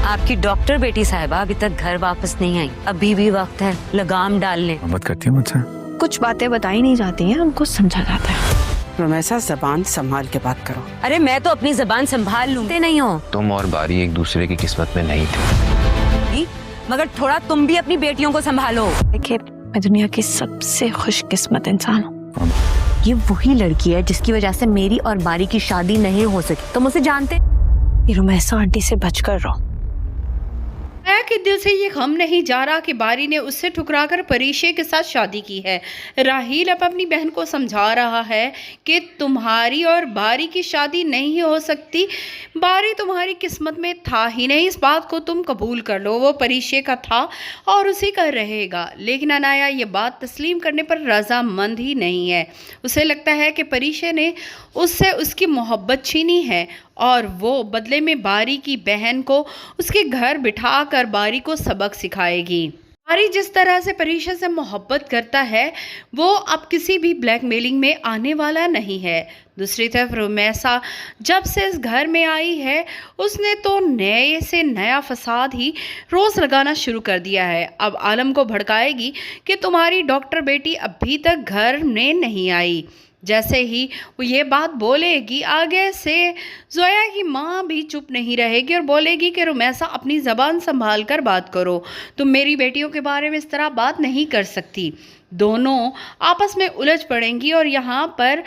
आपकी डॉक्टर बेटी साहिबा अभी तक घर वापस नहीं आई। अभी भी वक्त है लगाम डालने। मोहब्बत करती है मुझसे? कुछ बातें बताई नहीं जाती हैं, उनको समझा जाता है। रुमैसा जबान संभाल के बात करो। अरे मैं तो अपनी जबान संभाल लूंगी। नहीं हो तुम और बारी एक दूसरे की किस्मत में नहीं थे, मगर थोड़ा तुम भी अपनी बेटियों को संभालो। देखिए, मैं दुनिया की सबसे खुशकिस्मत इंसान हूँ। ये वही लड़की है जिसकी वजह से मेरी और बारी की शादी नहीं हो सकी। तुम उसे जानते? ये रुमैसा आंटी से बचकर रहो। माया के दिल से ये गम नहीं जा रहा कि बारी ने उससे ठुकराकर परीशे के साथ शादी की है। राहील अब अपनी बहन को समझा रहा है कि तुम्हारी और बारी की शादी नहीं हो सकती। बारी तुम्हारी किस्मत में था ही नहीं, इस बात को तुम कबूल कर लो। वो परीशे का था और उसी का रहेगा। लेकिन अनाया ये बात तस्लीम करने पर रजामंद ही नहीं है। उसे लगता है कि परीशे ने उससे उसकी मोहब्बत छीनी है और वो बदले में बारी की बहन को उसके घर बिठाकर बारी को सबक सिखाएगी। बारी जिस तरह से परीशा से मोहब्बत करता है वो अब किसी भी ब्लैकमेलिंग में आने वाला नहीं है। दूसरी तरफ रुमैसा जब से इस घर में आई है उसने तो नए से नया फसाद ही रोज़ लगाना शुरू कर दिया है। अब आलम को भड़काएगी कि तुम्हारी डॉक्टर बेटी अभी तक घर में नहीं आई। जैसे ही वो ये बात बोलेगी आगे से जोया की माँ भी चुप नहीं रहेगी और बोलेगी कि रुमैसा अपनी ज़बान संभाल कर बात करो, तुम मेरी बेटियों के बारे में इस तरह बात नहीं कर सकती। दोनों आपस में उलझ पड़ेंगी और यहाँ पर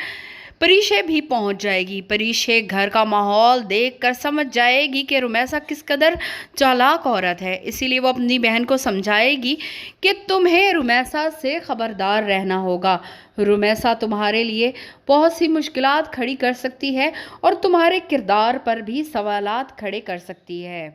परीशे भी पहुंच जाएगी। परीशे घर का माहौल देखकर समझ जाएगी कि रुमैसा किस कदर चालाक औरत है, इसीलिए वो अपनी बहन को समझाएगी कि तुम्हें रुमैसा से ख़बरदार रहना होगा। रुमैसा तुम्हारे लिए बहुत सी मुश्किलात खड़ी कर सकती है और तुम्हारे किरदार पर भी सवालात खड़े कर सकती है।